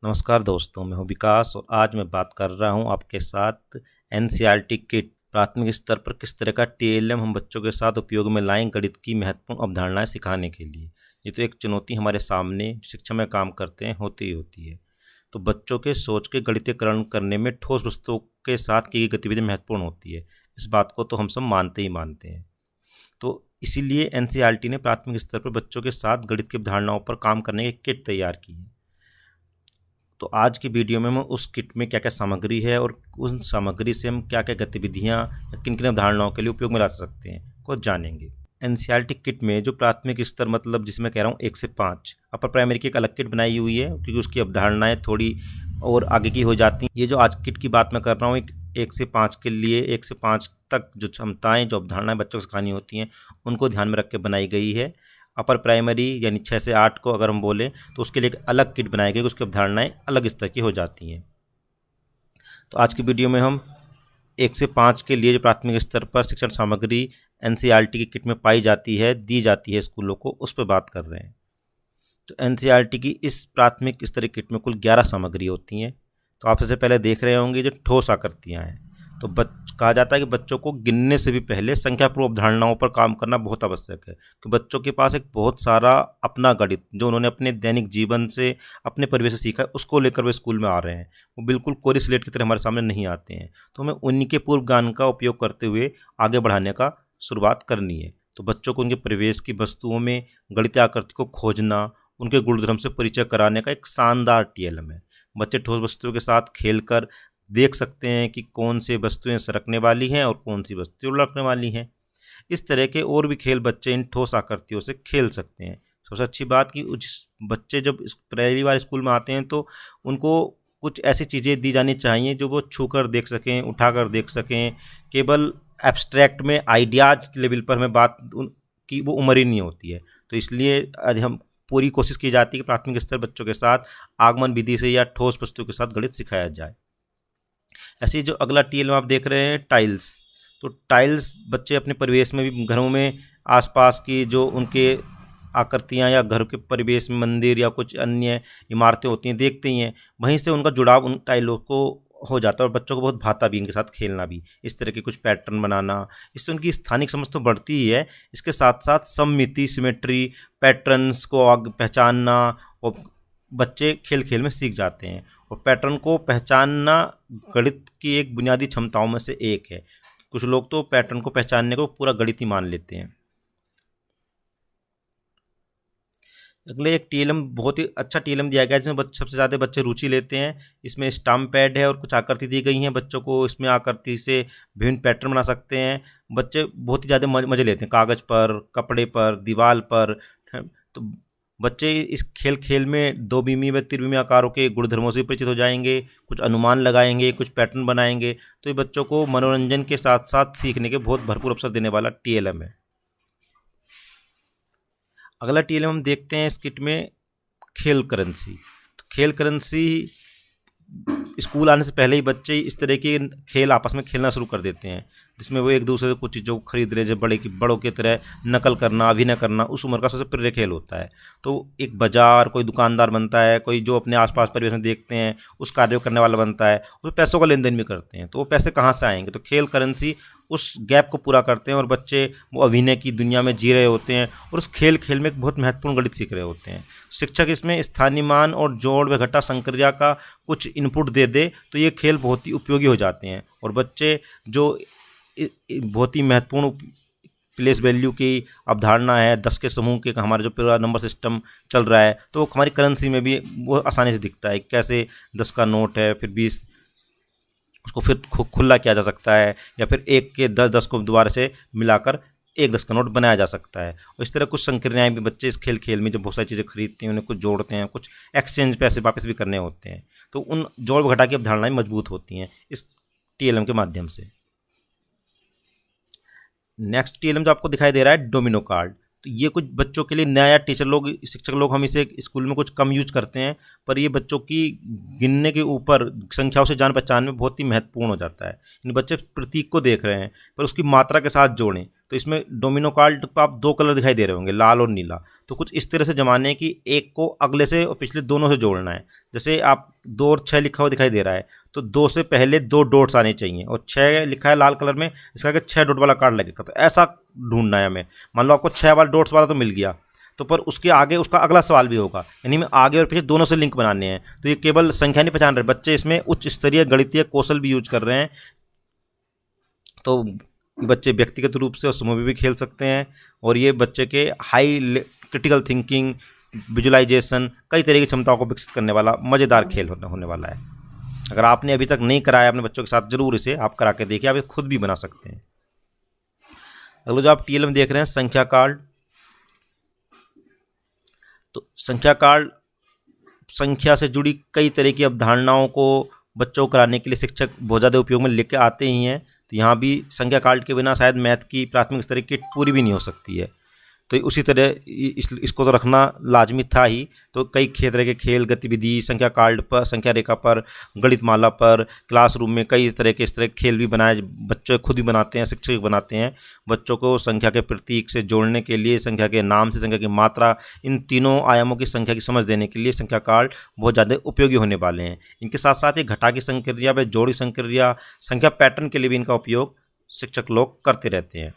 नमस्कार दोस्तों, मैं हूं विकास और आज मैं बात कर रहा हूं आपके साथ एनसीईआरटी किट प्राथमिक स्तर पर किस तरह का टीएलएम हम बच्चों के साथ उपयोग में लाएं गणित की महत्वपूर्ण अवधारणाएं सिखाने के लिए। ये तो एक चुनौती हमारे सामने जो शिक्षा में काम करते हैं होती ही होती है। तो बच्चों के सोच के गणितीकरण करने में ठोस वस्तुओं के साथ की गई गतिविधि महत्वपूर्ण होती है। इस बात को तो हम सब मानते ही मानते हैं। तो इसीलिए एनसीईआरटी ने प्राथमिक स्तर पर बच्चों के साथ गणित की अवधारणाओं पर काम करने की किट तैयार की है। तो आज की वीडियो में हम उस किट में क्या क्या सामग्री है और उन सामग्री से हम क्या क्या गतिविधियाँ या किन किन अवधारणाओं के लिए उपयोग में ला सकते हैं को जानेंगे। एनसीईआरटी किट में जो प्राथमिक स्तर मतलब जिसमें कह रहा हूँ 1 से 5 अपर प्राइमरी की एक अलग किट बनाई हुई है, क्योंकि उसकी अवधारणाएँ थोड़ी और आगे की हो जाती हैं। ये जो आज किट की बात मैं कर रहा हूँ, 1 से 5 के लिए 1 से 5 तक जो क्षमताएँ जो अवधारणाएँ बच्चों को सिखानी होती हैं उनको ध्यान में रख के बनाई गई है। अपर प्राइमरी यानी 6 से 8 को अगर हम बोलें तो उसके लिए एक अलग किट बनाई गई, उसकी अवधारणाएँ अलग स्तर की हो जाती हैं। तो आज की वीडियो में हम 1 से 5 के लिए जो प्राथमिक स्तर पर शिक्षण सामग्री एनसीईआरटी की किट में पाई जाती है, दी जाती है स्कूलों को, उस पर बात कर रहे हैं। तो एनसीईआरटी की इस प्राथमिक स्तरीय किट में कुल 11 सामग्री होती हैं। तो आप सबसे पहले देख रहे होंगे जो ठोस आकृतियाँ हैं। तो कहा जाता है कि बच्चों को गिनने से भी पहले संख्यापूर्ण अवधारणाओं पर काम करना बहुत आवश्यक है, कि बच्चों के पास एक बहुत सारा अपना गणित जो उन्होंने अपने दैनिक जीवन से अपने परिवेश से सीखा है उसको लेकर वे स्कूल में आ रहे हैं। वो बिल्कुल कोरी स्लेट की तरह हमारे सामने नहीं आते हैं। तो हमें उन्हीं के पूर्व ज्ञान का उपयोग करते हुए आगे बढ़ाने का शुरुआत करनी है। तो बच्चों को उनके परिवेश की वस्तुओं में गणितीय आकृति को खोजना, उनके गुणधर्म से परिचय कराने का एक शानदार टीएलएम है। बच्चे ठोस वस्तुओं के साथ खेलकर देख सकते हैं कि कौन सी वस्तुएं सरकने वाली हैं और कौन सी वस्तुएं उलटने वाली हैं। इस तरह के और भी खेल बच्चे इन ठोस आकृतियों से खेल सकते हैं। सबसे अच्छी बात कि जिस बच्चे जब पहली बार स्कूल में आते हैं तो उनको कुछ ऐसी चीज़ें दी जानी चाहिए जो वो छू कर देख सकें, उठा कर देख सकें। केवल एब्स्ट्रैक्ट में आइडियाज लेवल पर हमें बात की वो उम्र ही नहीं होती है। तो इसलिए आज हम पूरी कोशिश की जाती है कि प्राथमिक स्तर बच्चों के साथ आगमन विधि से या ठोस वस्तुओं के साथ गणित सिखाया जाए। ऐसे ही जो अगला टीएलएम आप देख रहे हैं टाइल्स। तो टाइल्स बच्चे अपने परिवेश में भी, घरों में आसपास की जो उनके आकृतियाँ या घर के परिवेश में मंदिर या कुछ अन्य इमारतें होती हैं देखते ही हैं, वहीं से उनका जुड़ाव उन टाइलों को हो जाता है और बच्चों को बहुत भाता भी इनके साथ खेलना भी। इस तरह के कुछ पैटर्न बनाना, इससे उनकी स्थानिक समझ तो बढ़ती ही है, इसके साथ साथ सममिति सिमेट्री पैटर्न्स को आगे पहचानना और बच्चे खेल खेल में सीख जाते हैं। और पैटर्न को पहचानना गणित की एक बुनियादी क्षमताओं में से एक है। कुछ लोग तो पैटर्न को पहचानने को पूरा गणित ही मान लेते हैं। अगले एक टीएलएम बहुत ही अच्छा टीएलएम दिया गया है जिसमें सबसे ज़्यादा बच्चे रुचि लेते हैं। इसमें स्टाम्प पैड है और कुछ आकृति दी गई हैं। बच्चों को इसमें आकृति से विभिन्न पैटर्न बना सकते हैं। बच्चे बहुत ही ज़्यादा मज़े लेते हैं, कागज़ पर, कपड़े पर, दीवार पर। तो बच्चे इस खेल खेल में दो बीमी व त्रिविमी आकारों के गुणधर्मों से परिचित हो जाएंगे, कुछ अनुमान लगाएंगे, कुछ पैटर्न बनाएंगे। तो ये बच्चों को मनोरंजन के साथ साथ सीखने के बहुत भरपूर अवसर देने वाला टीएलएम है। अगला टीएलएम हम देखते हैं इस किट में खेल करेंसी। तो खेल करेंसी स्कूल आने से पहले ही बच्चे इस तरह के खेल आपस में खेलना शुरू कर देते हैं, जिसमें वो एक दूसरे से कुछ चीज़ों को खरीद रहे, जैसे बड़ों की तरह नकल करना, अभिनय करना उस उम्र का सबसे प्रिय खेल होता है। तो एक बाजार, कोई दुकानदार बनता है, कोई जो अपने आसपास परिवेश में देखते हैं उस कार्य को करने वाला बनता है, उसमें पैसों का लेन देन भी करते हैं। तो वो पैसे कहाँ से आएंगे? तो खेल करेंसी उस गैप को पूरा करते हैं और बच्चे वो अभिनय की दुनिया में जी रहे होते हैं और उस खेल खेल में एक बहुत महत्वपूर्ण गणित सीख रहे होते हैं। शिक्षक इसमें स्थानीय मान और जोड़ व घटा संक्रिया का कुछ इनपुट दे दे तो ये खेल बहुत ही उपयोगी हो जाते हैं। और बच्चे जो बहुत ही महत्वपूर्ण प्लेस वैल्यू की अवधारणा है, 10 के समूह के हमारा जो पूरा नंबर सिस्टम चल रहा है, तो हमारी करेंसी में भी वो आसानी से दिखता है। कैसे 10 का नोट है, फिर 20 उसको फिर खुला किया जा सकता है, या फिर 1 के 10 को दोबारा से मिलाकर एक 10 का नोट बनाया जा सकता है। और इस तरह कुछ संक्रियाएँ भी बच्चे इस खेल खेल में जो बहुत सारी चीज़ें खरीदते हैं उन्हें कुछ जोड़ते हैं, कुछ एक्सचेंज पैसे वापस भी करने होते हैं। तो उन जोड़ घटा की अवधारणाएँ मजबूत होती हैं इस टीएलएम के माध्यम से। नेक्स्ट टीएलएम जो आपको दिखाई दे रहा है डोमिनो कार्ड। तो ये कुछ बच्चों के लिए नया, या टीचर लोग, शिक्षक लोग हम इसे स्कूल में कुछ कम यूज करते हैं, पर ये बच्चों की गिनने के ऊपर, संख्याओं से जान पहचान में बहुत ही महत्वपूर्ण हो जाता है। इन बच्चे प्रतीक को देख रहे हैं पर उसकी मात्रा के साथ जोड़ें, तो इसमें डोमिनो कार्ड पर आप 2 कलर दिखाई दे रहे होंगे, लाल और नीला, तो कुछ इस तरह से जमाने की एक को अगले से और पिछले दोनों से जोड़ना है। जैसे आप 2 और 6 लिखा हुआ दिखाई दे रहा है, तो 2 से पहले 2 डॉट्स आने चाहिए, और 6 लिखा है लाल कलर में, इसका कि 6 डॉट वाला कार्ड लगेगा, तो ऐसा ढूंढना है हमें। मान लो आपको 6 वाला डॉट्स वाला तो मिल गया, तो पर उसके आगे उसका अगला सवाल भी होगा, यानी हमें आगे और पीछे दोनों से लिंक बनाने हैं। तो ये केवल संख्या नहीं पहचान रहे, बच्चे इसमें उच्च स्तरीय गणितीय कौशल भी यूज कर रहे हैं। तो बच्चे व्यक्तिगत रूप से और समूह में भी खेल सकते हैं, और ये बच्चे के हाई क्रिटिकल थिंकिंग, विजुअलाइजेशन, कई तरह की क्षमताओं को विकसित करने वाला मज़ेदार खेल होने वाला है। अगर आपने अभी तक नहीं कराया अपने बच्चों के साथ, जरूर इसे आप करा के देखिए, आप इसे खुद भी बना सकते हैं। अगला जो आप टीएलएम देख रहे हैं, संख्या कार्ड। तो संख्या कार्ड संख्या से जुड़ी कई तरह की अवधारणाओं को बच्चों को कराने के लिए शिक्षक बहुत ज़्यादा उपयोग में लेके आते ही हैं। तो यहाँ भी संख्या कार्ड के बिना शायद मैथ की प्राथमिक स्तर की किट पूरी भी नहीं हो सकती है। तो उसी तरह इसको तो रखना लाजमी था ही। तो कई तरह के खेल गतिविधि संख्या कार्ड पर, संख्या रेखा पर, गणित माला पर, क्लासरूम में कई तरह के इस तरह के खेल भी बनाए, बच्चे खुद ही बनाते हैं, शिक्षक बनाते हैं। बच्चों को संख्या के प्रतीक से जोड़ने के लिए, संख्या के नाम से संख्या की मात्रा, इन तीनों आयामों की संख्या की समझ देने के लिए संख्या कार्ड बहुत ज़्यादा उपयोगी होने वाले हैं। इनके साथ साथ ही घटा की संक्रिया व जोड़ी संक्रिया, संख्या पैटर्न के लिए भी इनका उपयोग शिक्षक लोग करते रहते हैं।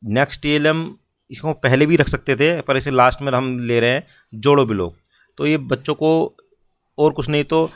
नेक्स्ट टीएलएम, इसको पहले भी रख सकते थे पर इसे लास्ट में हम ले रहे हैं, जोड़ो बिलोग। तो ये बच्चों को और कुछ नहीं तो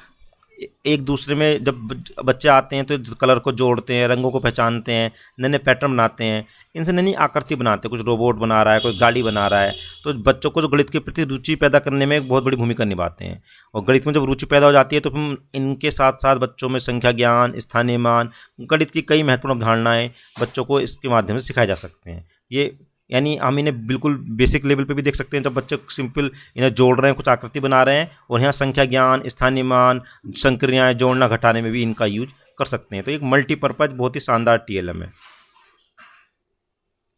एक दूसरे में जब बच्चे आते हैं तो कलर को जोड़ते हैं, रंगों को पहचानते हैं, नए नए पैटर्न बनाते हैं, इनसे नई नई आकृति बनाते हैं। कुछ रोबोट बना रहा है, कोई गाड़ी बना रहा है, तो बच्चों को जो गणित के प्रति रुचि पैदा करने में एक बहुत बड़ी भूमिका निभाते हैं। और गणित में जब रुचि पैदा हो जाती है तो फिर इनके साथ साथ बच्चों में संख्या ज्ञान, स्थानीय मान, गणित की कई महत्वपूर्ण अवधारणाएँ बच्चों को इसके माध्यम से सिखाए जा सकते हैं। ये यानी हम इन्हें बिल्कुल बेसिक लेवल पे भी देख सकते हैं, जब बच्चे सिंपल इन्हें जोड़ रहे हैं, कुछ आकृति बना रहे हैं, और यहाँ संख्या ज्ञान, स्थानीय मान, संक्रियाएँ जोड़ना घटाने में भी इनका यूज कर सकते हैं। तो एक मल्टीपर्पज बहुत ही शानदार टीएलएम है।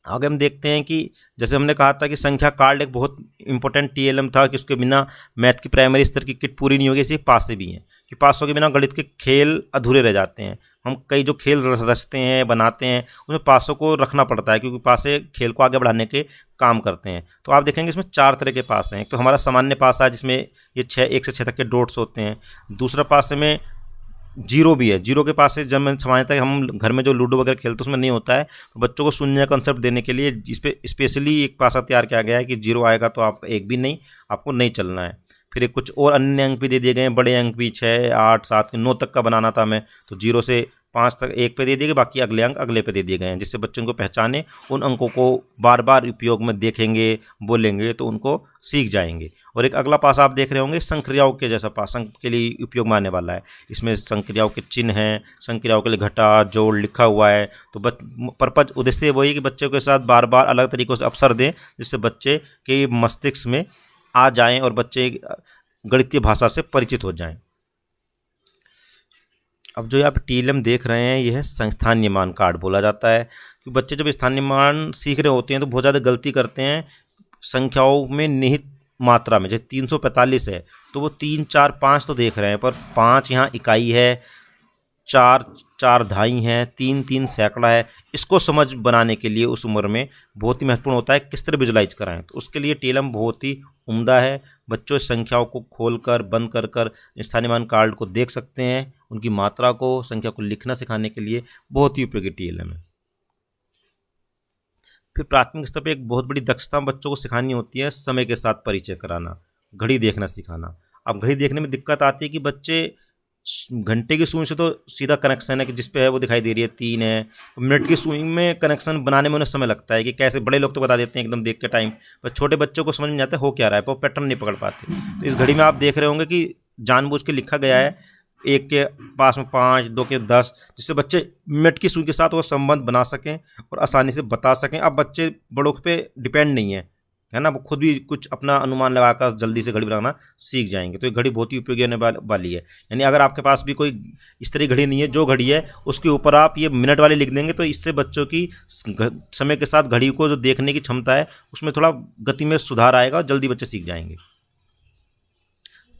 आगे हम देखते हैं कि जैसे हमने कहा था कि संख्या कार्ड एक बहुत इंपॉर्टेंट टीएलएम था, कि उसके बिना मैथ की प्राइमरी स्तर की किट पूरी नहीं होगी। इसी पासे भी हैं कि पासों के बिना गणित के खेल अधूरे रह जाते हैं। हम कई जो खेल रचते हैं, बनाते हैं, उसमें पासों को रखना पड़ता है, क्योंकि पासे खेल को आगे बढ़ाने के काम करते हैं। तो आप देखेंगे इसमें 4 तरह के पास हैं। एक तो हमारा सामान्य पासा है जिसमें ये 1 से 6 तक के डॉट्स होते हैं। दूसरा पासे में जीरो भी है। जीरो के पास से जब मैं सामान्यतः हम घर में जो लूडो वगैरह खेलते हैं उसमें नहीं होता है, तो बच्चों को शून्य कंसेप्ट देने के लिए इस पर स्पेशली एक पासा तैयार किया गया है कि जीरो आएगा तो आप एक भी नहीं, आपको नहीं चलना है। फिर एक कुछ और अन्य अंक भी दे दिए गए हैं, बड़े अंक भी 6, 8, 7, 9 तक का बनाना था हमें, तो 0 से 5 तक एक पे दे दिए गए, बाकी अगले अंक अगले पे दे दिए गए हैं, जिससे बच्चों को पहचाने, उन अंकों को बार बार उपयोग में देखेंगे, बोलेंगे तो उनको सीख जाएंगे। और एक अगला पास आप देख रहे होंगे संक्रियाओं के जैसा पास, अंक के लिए उपयोग में आने वाला है। इसमें संक्रियाओं के चिन्ह हैं, संक्रियाओं के लिए घटा जोड़ लिखा हुआ है। तो पर्पज उद्देश्य वही कि बच्चों के साथ बार बार अलग तरीक़ों से अवसर दें, जिससे बच्चे के मस्तिष्क में आ जाएं और बच्चे गणितीय भाषा से परिचित हो जाएं। अब जो आप टीएलएम देख रहे हैं यह है स्थानीय मान कार्ड बोला जाता है, कि बच्चे जब स्थानीय मान सीख रहे होते हैं तो बहुत ज़्यादा गलती करते हैं संख्याओं में निहित मात्रा में। जैसे 345 है तो वो 3, 4, 5 तो देख रहे हैं, पर 5 यहाँ इकाई है, 4, 4 दहाई है, 3, 3 सैकड़ा है। इसको समझ बनाने के लिए उस उम्र में बहुत ही महत्वपूर्ण होता है किस तरह विजुलाइज कराएं। तो उसके लिए टीएलएम बहुत ही उम्दा है। बच्चों संख्याओं को खोलकर बंद कर कर स्थानीय मान कार्ड को देख सकते हैं, उनकी मात्रा को, संख्या को लिखना सिखाने के लिए बहुत ही उपयोगी टीएलएम है। फिर प्राथमिक स्तर पर एक बहुत बड़ी दक्षता बच्चों को सिखानी होती है, समय के साथ परिचय कराना, घड़ी देखना सिखाना। अब घड़ी देखने में दिक्कत आती है कि बच्चे घंटे की सुई से तो सीधा कनेक्शन है कि जिस पे है वो दिखाई दे रही है 3 है, मिनट की सुई में कनेक्शन बनाने में उन्हें समय लगता है कि कैसे। बड़े लोग तो बता देते हैं एकदम देख के टाइम, पर छोटे बच्चों को समझ में आता है हो क्या रहा है, पर वो पैटर्न नहीं पकड़ पाते। तो इस घड़ी में आप देख रहे होंगे कि जानबूझ के लिखा गया है 1 के पास में 5, 2 के 10, जिससे बच्चे मिनट की सुई के साथ वो संबंध बना सकें और आसानी से बता सकें। अब बच्चे बड़ों पे डिपेंड नहीं है है ना, वो खुद भी कुछ अपना अनुमान लगाकर जल्दी से घड़ी बनाना सीख जाएंगे। तो ये घड़ी बहुत ही उपयोगी होने वाली है। यानी अगर आपके पास भी कोई इस तरह की घड़ी नहीं है, जो घड़ी है उसके ऊपर आप ये मिनट वाली लिख देंगे, तो इससे बच्चों की समय के साथ घड़ी को जो देखने की क्षमता है उसमें थोड़ा गति में सुधार आएगा और जल्दी बच्चे सीख जाएंगे।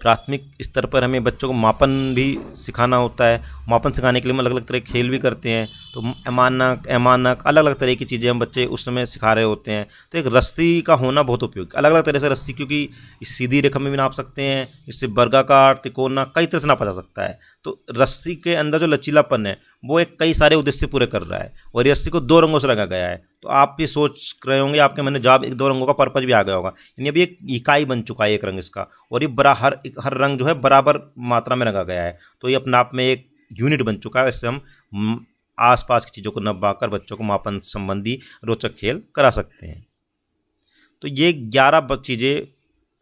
प्राथमिक स्तर पर हमें बच्चों को मापन भी सिखाना होता है। मापन सिखाने के लिए हम अलग अलग तरह के खेल भी करते हैं। तो अमानक, अमानक, अलग अलग तरह की चीज़ें हम बच्चे उस समय सिखा रहे होते हैं। तो एक रस्सी का होना बहुत उपयोगी, अलग अलग तरह से रस्सी, क्योंकि इस सीधी रेखा में भी नाप सकते हैं, इससे वर्गाकार, तिकोना, कई तरह से नापा जा सकता है। तो रस्सी के अंदर जो लचीलापन है वो एक कई सारे उद्देश्य पूरे कर रहा है। और ये रस्सी को 2 रंगों से रंगा गया है। तो आप ये सोच रहे होंगे, आपके मन में जवाब 2 रंगों का पर्पज भी आ गया होगा। यानी अभी एक इकाई बन चुका है एक रंग इसका, और ये हर रंग जो है बराबर मात्रा में रंगा गया है। तो ये अपने आप में एक यूनिट बन चुका है। इससे हम आसपास की चीज़ों को नपवाकर बच्चों को मापन संबंधी रोचक खेल करा सकते हैं। तो ये 11 चीज़ें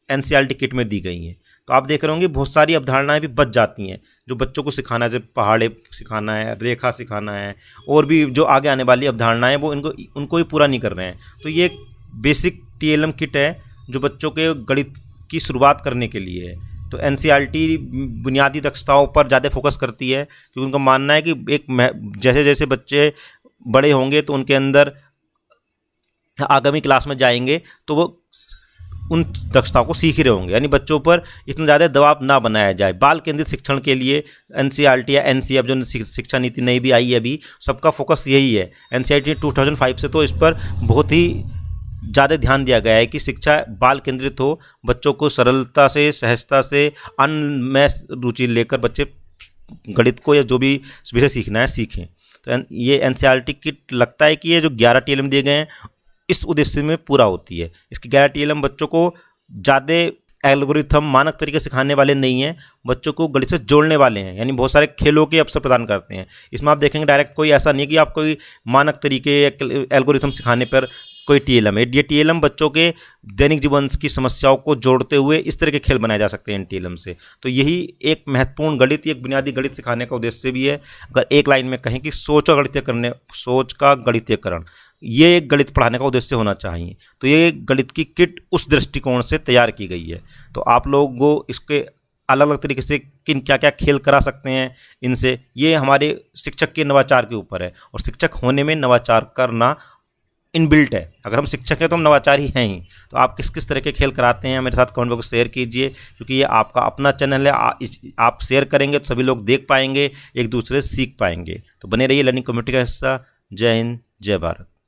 एनसीईआरटी किट में दी गई हैं। तो आप देख रहे होंगे बहुत सारी अवधारणाएं भी बच जाती हैं जो बच्चों को सिखाना है। जैसे पहाड़े सिखाना है, रेखा सिखाना है, और भी जो आगे आने वाली अवधारणाएं वो उनको ही पूरा नहीं कर रहे हैं। तो ये एक बेसिक टीएलएम किट है जो बच्चों के गणित की शुरुआत करने के लिए है। तो एनसीईआरटी बुनियादी दक्षताओं पर ज़्यादा फोकस करती है, क्योंकि उनका मानना है कि जैसे जैसे बच्चे बड़े होंगे तो उनके अंदर आगामी क्लास में जाएंगे तो वो उन दक्षताओं को सीख ही रहे होंगे। यानी बच्चों पर इतना ज़्यादा दबाव ना बनाया जाए। बाल केंद्रित शिक्षण के लिए एनसीईआरटी या एनसीईएफ जो शिक्षा नीति नई भी आई है अभी, सबका फोकस यही है। एनसीईआरटी 2005 से तो इस पर बहुत ही ज़्यादा ध्यान दिया गया है कि शिक्षा बाल केंद्रित हो, बच्चों को सरलता से, सहजता से, में रुचि लेकर बच्चे गणित को या जो भी विषय सीखना है सीखें। तो ये एनसीईआरटी किट लगता है कि ये जो 11 टीएलएम दिए गए हैं इस उद्देश्य में पूरा होती है। इसकी 11 टीएलएम बच्चों को ज़्यादा एल्गोरिथम मानक तरीके सिखाने वाले नहीं हैं, बच्चों को गणित से जोड़ने वाले हैं। यानी बहुत सारे खेलों के अवसर प्रदान करते हैं। इसमें आप देखेंगे डायरेक्ट कोई ऐसा नहीं है कि आप कोई मानक तरीके एल्गोरिथम सिखाने पर कोई टीएलएम है। ये टीएलएम बच्चों के दैनिक जीवन की समस्याओं को जोड़ते हुए इस तरह के खेल बनाए जा सकते हैं इन टीएलएम से। तो यही एक महत्वपूर्ण गणित, एक बुनियादी गणित सिखाने का उद्देश्य भी है। अगर एक लाइन में कहें कि सोच का गणितीयकरण, ये एक गणित पढ़ाने का उद्देश्य होना चाहिए। तो ये गणित की किट उस दृष्टिकोण से तैयार की गई है। तो आप लोग को इसके अलग अलग तरीके से किन क्या क्या खेल करा सकते हैं इनसे, ये हमारे शिक्षक के नवाचार के ऊपर है। और शिक्षक होने में नवाचार करना इनबिल्ट है। अगर हम शिक्षक हैं तो हम नवाचारी हैं ही। तो आप किस किस तरह के खेल कराते हैं मेरे साथ कमेंट बॉक्स शेयर कीजिए, क्योंकि ये आपका अपना चैनल है। आप शेयर करेंगे तो सभी लोग देख पाएंगे, एक दूसरे से सीख पाएंगे। तो बने रहिए लर्निंग कम्युनिटी का हिस्सा। जय हिंद, जय भारत।